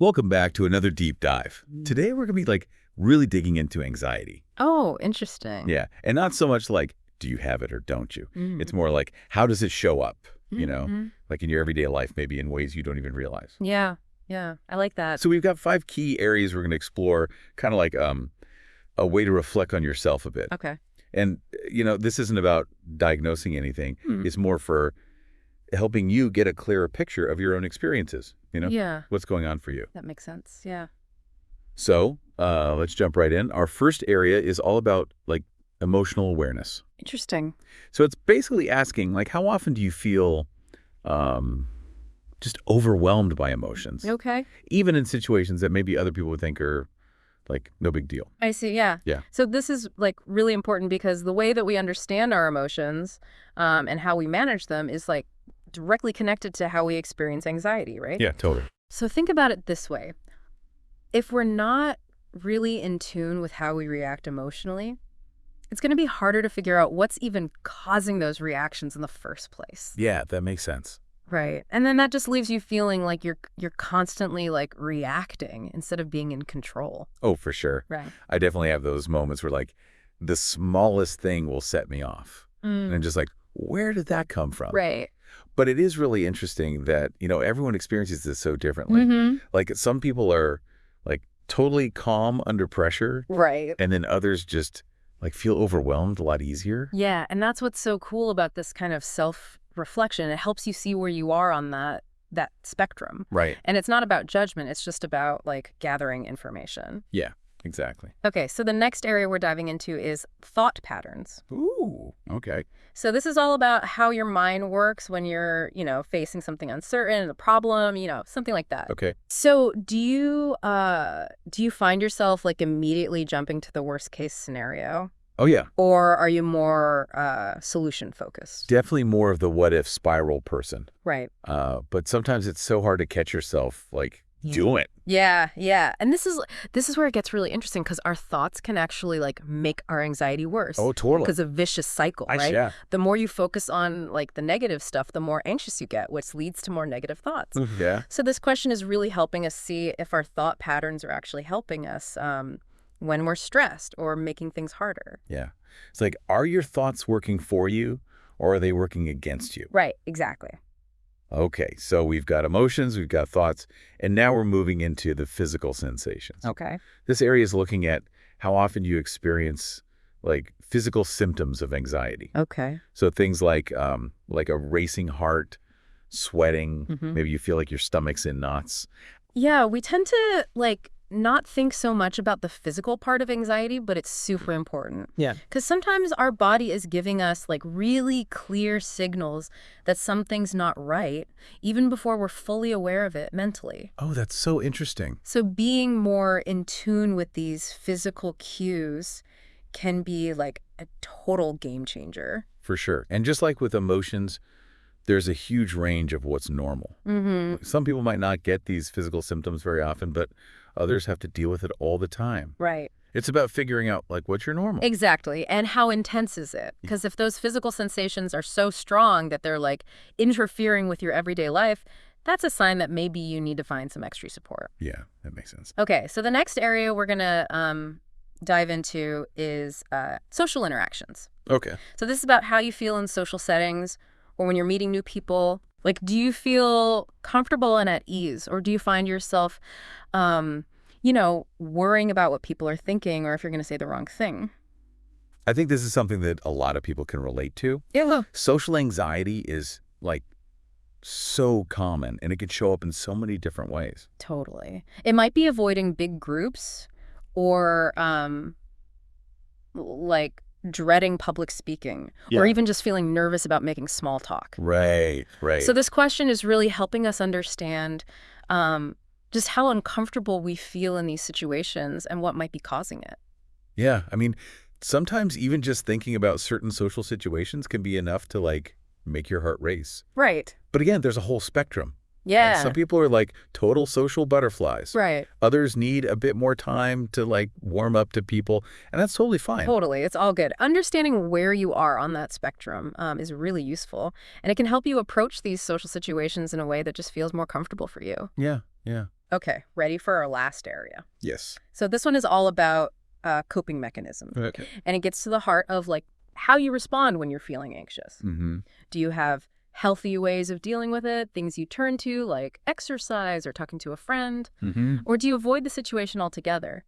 Welcome back to another deep dive. Today we're going to be really digging into anxiety. Oh, interesting. Yeah, and not so much like, do you have it or don't you? It's more like, how does it show up, like in your everyday life, maybe in ways you don't even realize. Yeah, I like that. So we've got 5 key areas we're going to explore, kind of like a way to reflect on yourself a bit. Okay. And, this isn't about diagnosing anything. It's more for helping you get a clearer picture of your own experiences, Yeah, what's going on for you. that makes sense. Yeah. So let's jump right in. Our first area is all about emotional awareness. Interesting. So it's basically asking how often do you feel just overwhelmed by emotions? Okay. Even in situations that maybe other people would think are no big deal. I see. Yeah. Yeah. So this is really important because the way that we understand our emotions and how we manage them is directly connected to how we experience anxiety, right? Yeah, totally. So think about it this way. If we're not really in tune with how we react emotionally, it's going to be harder to figure out what's even causing those reactions in the first place. Yeah, that makes sense. Right. And then that just leaves you feeling like you're constantly reacting instead of being in control. Oh, for sure. Right. I definitely have those moments where the smallest thing will set me off. And I'm just where did that come from? Right. But it is really interesting that, everyone experiences this so differently. Some people are totally calm under pressure. Right. And then others just feel overwhelmed a lot easier. Yeah. And that's what's so cool about this kind of self-reflection. It helps you see where you are on that spectrum. Right. And it's not about judgment. It's just about gathering information. Yeah, exactly. Okay. So the next area we're diving into is thought patterns. Ooh, okay. So this is all about how your mind works when you're, facing something uncertain, a problem, something like that. Okay. So do you find yourself immediately jumping to the worst case scenario? Oh, yeah. Or are you more solution focused? Definitely more of the what if spiral person. Right. But sometimes it's so hard to catch yourself doing it. Yeah. And this is where it gets really interesting because our thoughts can actually make our anxiety worse. Oh, totally. Because a vicious cycle, right? Yeah. The more you focus on the negative stuff, the more anxious you get, which leads to more negative thoughts. Yeah. So this question is really helping us see if our thought patterns are actually helping us when we're stressed or making things harder. Yeah. It's are your thoughts working for you or are they working against you? Right, exactly. Okay, so we've got emotions, we've got thoughts, and now we're moving into the physical sensations. Okay. This area is looking at how often you experience physical symptoms of anxiety. Okay. So things like a racing heart, sweating, maybe you feel like your stomach's in knots. Yeah, we tend to not think so much about the physical part of anxiety, but it's super important. Yeah. Because sometimes our body is giving us really clear signals that something's not right, even before we're fully aware of it mentally. Oh, that's so interesting. So being more in tune with these physical cues can be a total game changer. For sure. And just like with emotions, there's a huge range of what's normal. Some people might not get these physical symptoms very often, but others have to deal with it all the time. Right. It's about figuring out what's your normal. Exactly. And how intense is it? Because if those physical sensations are so strong that they're interfering with your everyday life, that's a sign that maybe you need to find some extra support. Yeah, that makes sense. Okay. So the next area we're going to dive into is social interactions. Okay. So this is about how you feel in social settings or when you're meeting new people. Do you feel comfortable and at ease, or do you find yourself, worrying about what people are thinking or if you're going to say the wrong thing? I think this is something that a lot of people can relate to. Yeah. Social anxiety is so common, and it can show up in so many different ways. Totally. It might be avoiding big groups or dreading public speaking, or even just feeling nervous about making small talk. Right. So this question is really helping us understand just how uncomfortable we feel in these situations and what might be causing it. Yeah. I mean, sometimes even just thinking about certain social situations can be enough to make your heart race. Right. But again, there's a whole spectrum. Yeah. Some people are total social butterflies. Right. Others need a bit more time to warm up to people, and that's totally fine. Totally. It's all good. Understanding where you are on that spectrum is really useful, and it can help you approach these social situations in a way that just feels more comfortable for you. Yeah. Okay, ready for our last area. Yes. So this one is all about coping mechanism. Okay. And it gets to the heart of like how you respond when you're feeling anxious. Mm-hmm. Do you have healthy ways of dealing with it, things you turn to like exercise or talking to a friend? Mm-hmm. Or do you avoid the situation altogether?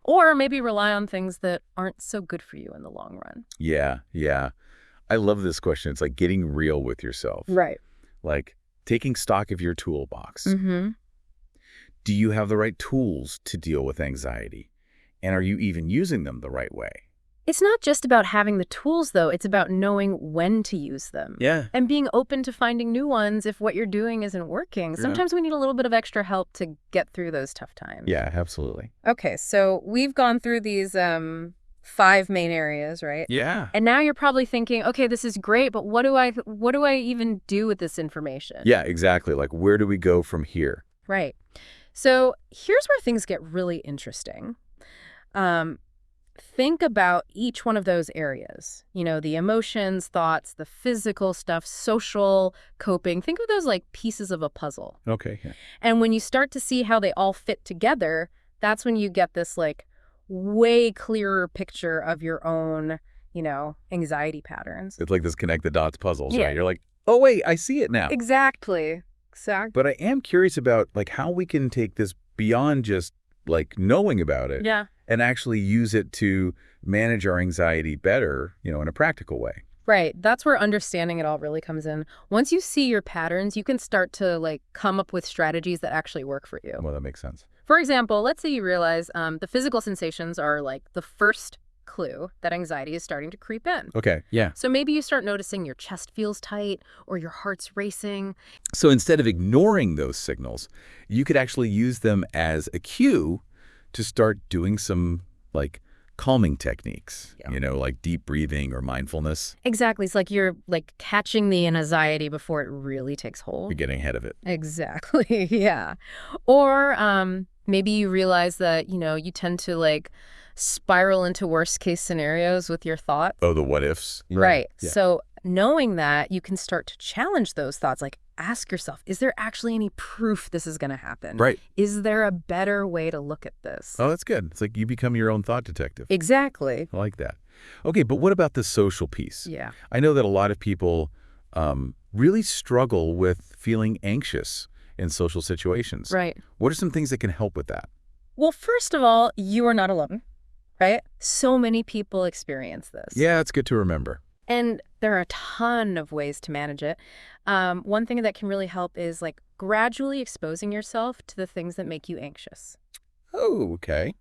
Or maybe rely on things that aren't so good for you in the long run? Yeah, yeah. I love this question. It's like getting real with yourself. Right. Like taking stock of your toolbox. Mm-hmm. Do you have the right tools to deal with anxiety? And are you even using them the right way? It's not just about having the tools, though. It's about knowing when to use them. Yeah. And being open to finding new ones if what you're doing isn't working. Yeah. Sometimes we need a little bit of extra help to get through those tough times. Yeah, absolutely. Okay, so we've gone through these 5 main areas, right? Yeah. And now you're probably thinking, okay, this is great, but what do I even do with this information? Yeah, exactly. Like, where do we go from here? Right. So here's where things get really interesting. Think about each one of those areas. You know, the emotions, thoughts, the physical stuff, social, coping. Think of those like pieces of a puzzle. Okay. Yeah. And when you start to see how they all fit together, that's when you get this like way clearer picture of your own, anxiety patterns. It's like this connect the dots puzzles, Yeah. right? You're like, oh, wait, I see it now. Exactly. But I am curious about like how we can take this beyond just like knowing about it. Yeah. And actually use it to manage our anxiety better, in a practical way. Right. That's where understanding it all really comes in. Once you see your patterns, you can start to like come up with strategies that actually work for you. Well, that makes sense. For example, let's say you realize the physical sensations are like the first clue that anxiety is starting to creep in. Okay. Yeah. So maybe you start noticing your chest feels tight or your heart's racing. So instead of ignoring those signals, you could actually use them as a cue to start doing some like calming techniques, like deep breathing or mindfulness. Exactly. It's like you're like catching the anxiety before it really takes hold. You're getting ahead of it. Exactly. Yeah. Or maybe you realize that, you tend to like spiral into worst case scenarios with your thoughts. Oh, the what ifs. Right. Yeah. So knowing that, you can start to challenge those thoughts. Like ask yourself, is there actually any proof this is going to happen? Right. Is there a better way to look at this? Oh, that's good. It's like you become your own thought detective. Exactly. I like that. Okay, but what about the social piece? Yeah. I know that a lot of people really struggle with feeling anxious in social situations. Right. What are some things that can help with that? Well, first of all, you are not alone, right? So many people experience this. Yeah, it's good to remember. And there are a ton of ways to manage it. One thing that can really help is like gradually exposing yourself to the things that make you anxious. Oh, okay.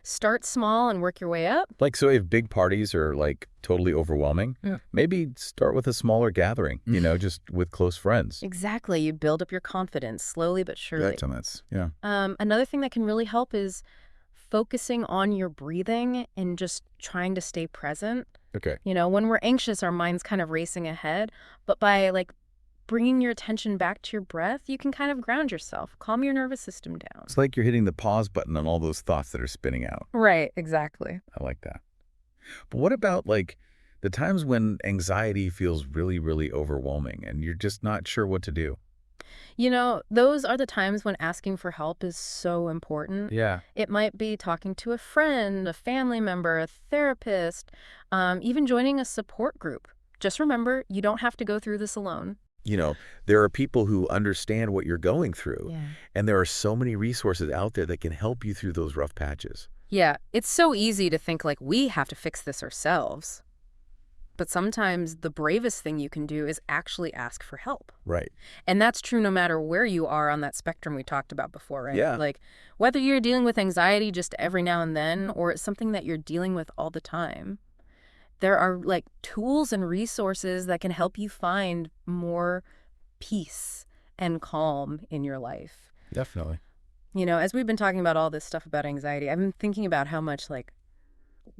Start small and work your way up. Like, so if big parties are like totally overwhelming, maybe start with a smaller gathering, just with close friends. Exactly. You build up your confidence slowly but surely. Yeah. Another thing that can really help is focusing on your breathing and just trying to stay present. Okay. When we're anxious, our mind's kind of racing ahead. But by like bringing your attention back to your breath, you can kind of ground yourself, calm your nervous system down. It's like you're hitting the pause button on all those thoughts that are spinning out. Right, exactly. I like that. But what about like the times when anxiety feels really, really overwhelming and you're just not sure what to do? Those are the times when asking for help is so important. Yeah. It might be talking to a friend, a family member, a therapist, even joining a support group. Just remember, you don't have to go through this alone. There are people who understand what you're going through, Yeah. and there are so many resources out there that can help you through those rough patches. Yeah, it's so easy to think like we have to fix this ourselves. But sometimes the bravest thing you can do is actually ask for help. Right. And that's true no matter where you are on that spectrum we talked about before, right? Yeah. Like whether you're dealing with anxiety just every now and then or it's something that you're dealing with all the time, there are like tools and resources that can help you find more peace and calm in your life. Definitely. As we've been talking about all this stuff about anxiety, I've been thinking about how much like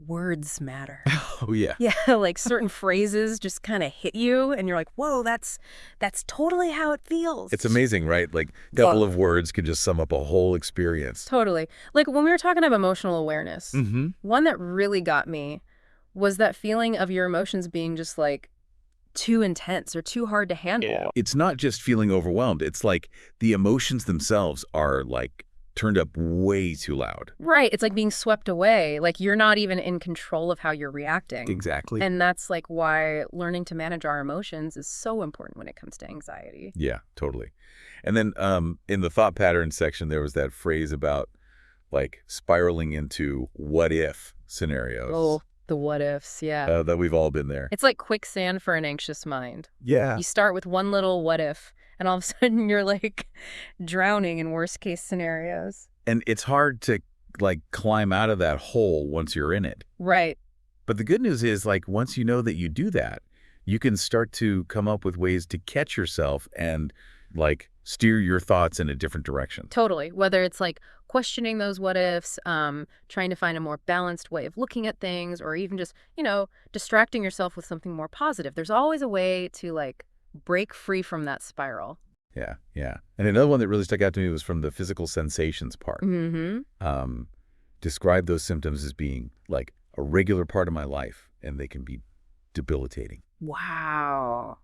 words matter. Oh, yeah. Yeah, like certain phrases just kind of hit you and you're like, whoa, that's totally how it feels. It's amazing, right? Like a couple of words could just sum up a whole experience. Totally. Like when we were talking about emotional awareness, one that really got me was that feeling of your emotions being just like too intense or too hard to handle. It's not just feeling overwhelmed. It's like the emotions themselves are like turned up way too loud. Right. It's like being swept away. Like you're not even in control of how you're reacting. Exactly. And that's like why learning to manage our emotions is so important when it comes to anxiety. Yeah, totally. And then in the thought pattern section, there was that phrase about like spiraling into what if scenarios. Oh, the what ifs. Yeah. That we've all been there. It's like quicksand for an anxious mind. Yeah. You start with one little what if, and all of a sudden you're like drowning in worst case scenarios. And it's hard to like climb out of that hole once you're in it. Right. But the good news is like once you know that you do that, you can start to come up with ways to catch yourself and like steer your thoughts in a different direction. Totally. Whether it's like questioning those what ifs, trying to find a more balanced way of looking at things, or even just, distracting yourself with something more positive. There's always a way to like break free from that spiral. Yeah, yeah. And another one that really stuck out to me was from the physical sensations part. Mm-hmm. Describe those symptoms as being like a regular part of my life, and they can be debilitating. Wow.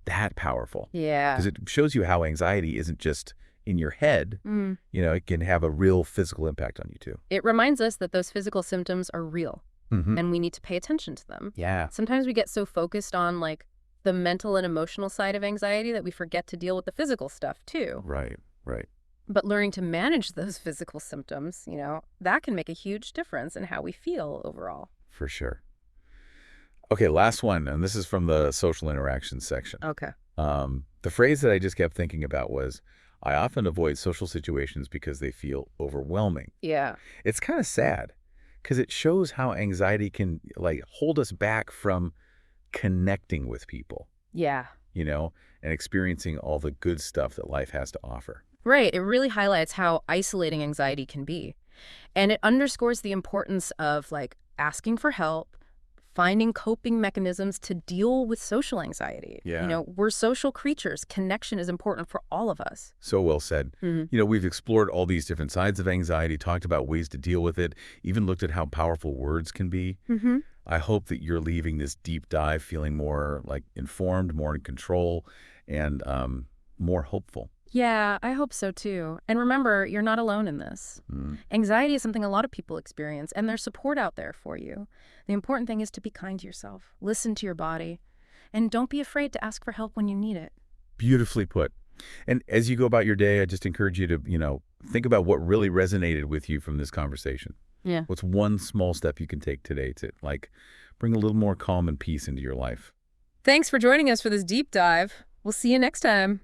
That powerful. Yeah. Because it shows you how anxiety isn't just in your head. Mm. It can have a real physical impact on you too. It reminds us that those physical symptoms are real, Mm-hmm. and we need to pay attention to them. Yeah. Sometimes we get so focused on like the mental and emotional side of anxiety that we forget to deal with the physical stuff too. Right, right. But learning to manage those physical symptoms, that can make a huge difference in how we feel overall. For sure. Okay, last one, and this is from the social interactions section. Okay. The phrase that I just kept thinking about was, I often avoid social situations because they feel overwhelming. Yeah. It's kind of sad because it shows how anxiety can like hold us back from connecting with people, Yeah. and experiencing all the good stuff that life has to offer. Right. It really highlights how isolating anxiety can be. And it underscores the importance of like asking for help, finding coping mechanisms to deal with social anxiety. Yeah. We're social creatures. Connection is important for all of us. So well said. Mm-hmm. We've explored all these different sides of anxiety, talked about ways to deal with it, even looked at how powerful words can be. Mm-hmm. I hope that you're leaving this deep dive feeling more like informed, more in control, and more hopeful. Yeah, I hope so too. And remember, you're not alone in this. Anxiety is something a lot of people experience, and there's support out there for you. The important thing is to be kind to yourself, listen to your body, and don't be afraid to ask for help when you need it. Beautifully put. And as you go about your day, I just encourage you to, think about what really resonated with you from this conversation. Yeah. What's one small step you can take today to, like, bring a little more calm and peace into your life? Thanks for joining us for this deep dive. We'll see you next time.